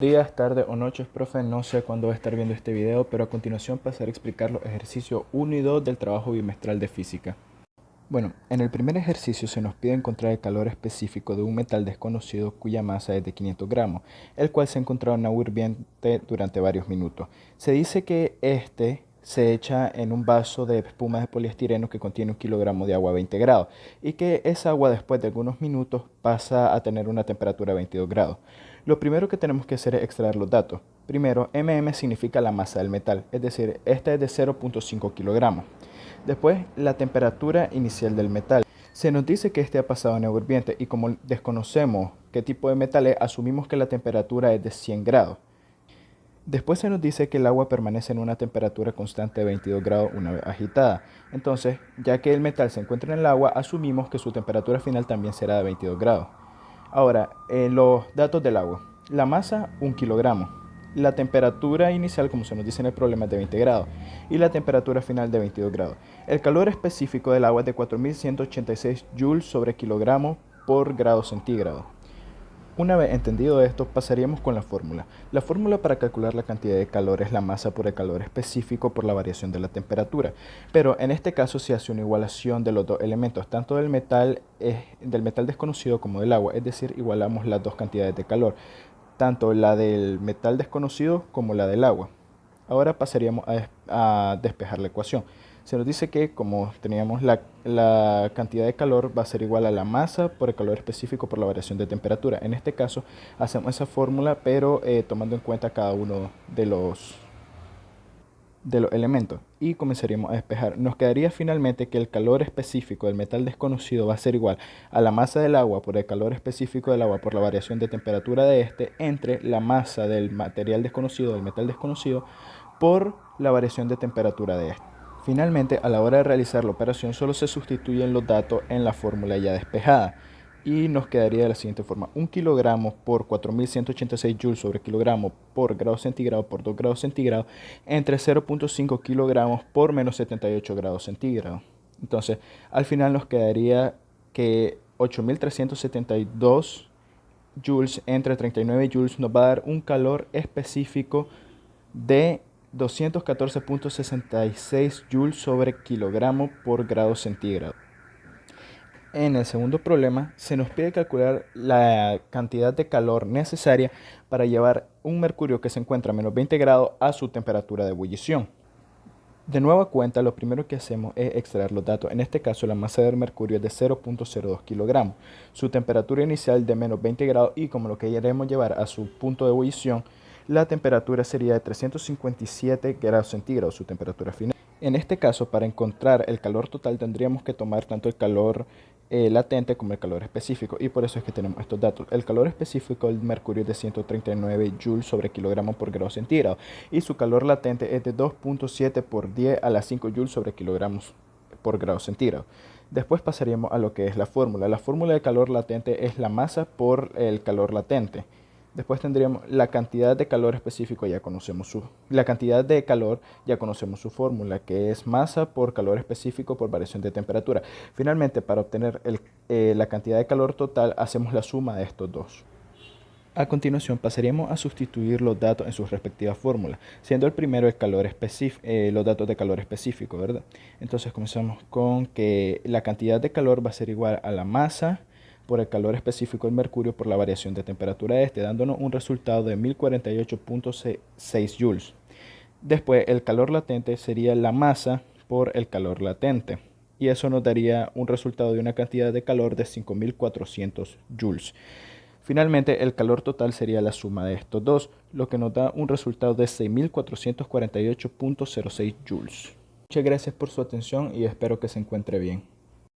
Días, tardes o noches, profe, no sé cuándo va a estar viendo este video, pero a continuación pasaré a explicar los ejercicios 1 y 2 del trabajo bimestral de física. Bueno, en el primer ejercicio se nos pide encontrar el calor específico de un metal desconocido cuya masa es de 500 gramos, el cual se ha encontrado en agua hirviente durante varios minutos. Se dice que este se echa en un vaso de espuma de poliestireno que contiene 1 kilogramo de agua a 20 grados y que esa agua después de algunos minutos pasa a tener una temperatura de 22 grados. Lo primero que tenemos que hacer es extraer los datos. Primero, significa la masa del metal, es decir, esta es de 0.5 kilogramos. Después, la temperatura inicial del metal. Se nos dice que este ha pasado en agua hirviente y como desconocemos qué tipo de metal es, asumimos que la temperatura es de 100 grados. Después se nos dice que el agua permanece en una temperatura constante de 22 grados una vez agitada. Entonces, ya que el metal se encuentra en el agua, asumimos que su temperatura final también será de 22 grados. Ahora, los datos del agua. La masa, 1 kilogramo. La temperatura inicial, como se nos dice en el problema, es de 20 grados. Y la temperatura final de 22 grados. El calor específico del agua es de 4186 joules sobre kilogramo por grado centígrado. Una vez entendido esto, pasaríamos con la fórmula. La fórmula para calcular la cantidad de calor es la masa por el calor específico por la variación de la temperatura. Pero en este caso se hace una igualación de los dos elementos, tanto del metal desconocido como del agua. Es decir, igualamos las dos cantidades de calor, tanto la del metal desconocido como la del agua. Ahora pasaríamos a despejar la ecuación. Se nos dice que como teníamos la cantidad de calor va a ser igual a la masa por el calor específico por la variación de temperatura. En este caso hacemos esa fórmula pero tomando en cuenta cada uno de los elementos y comenzaríamos a despejar. Nos quedaría finalmente que el calor específico del metal desconocido va a ser igual a la masa del agua por el calor específico del agua por la variación de temperatura de este entre la masa del material desconocido, del metal desconocido, por la variación de temperatura de este. Finalmente, a la hora de realizar la operación solo se sustituyen los datos en la fórmula ya despejada y nos quedaría de la siguiente forma: 1 kilogramo por 4186 joules sobre kilogramo por grado centígrado por 2 grados centígrados entre 0.5 kilogramos por menos 78 grados centígrados. Entonces, al final nos quedaría que 8372 joules entre 39 joules nos va a dar un calor específico de 214.66 joules sobre kilogramo por grado centígrado. En el segundo problema se nos pide calcular la cantidad de calor necesaria para llevar un mercurio que se encuentra a menos 20 grados a su temperatura de ebullición. De nueva cuenta, lo primero que hacemos es extraer los datos. En este caso, la masa del mercurio es de 0.02 kilogramos, su temperatura inicial de menos 20 grados y como lo que queremos llevar a su punto de ebullición, la temperatura sería de 357 grados centígrados, su temperatura final. En este caso, para encontrar el calor total tendríamos que tomar tanto el calor latente como el calor específico y por eso es que tenemos estos datos. El calor específico del mercurio es de 139 joules sobre kilogramo por grado centígrado y su calor latente es de 2.7 por 10 a la 5 joules sobre kilogramos por grado centígrado. Después pasaríamos a lo que es la fórmula. La fórmula de calor latente es la masa por el calor latente. Después tendríamos la cantidad de calor específico, ya conocemos su fórmula, que es masa por calor específico por variación de temperatura. Finalmente, para obtener la cantidad de calor total, hacemos la suma de estos dos. A continuación, pasaríamos a sustituir los datos en sus respectivas fórmulas, siendo el primero el calor los datos de calor específico, ¿verdad? Entonces comenzamos con que la cantidad de calor va a ser igual a la masa por el calor específico del mercurio por la variación de temperatura de este, dándonos un resultado de 1048.6 joules. Después, el calor latente sería la masa por el calor latente, y eso nos daría un resultado de una cantidad de calor de 5400 joules. Finalmente, el calor total sería la suma de estos dos, lo que nos da un resultado de 6448.06 joules. Muchas gracias por su atención y espero que se encuentre bien.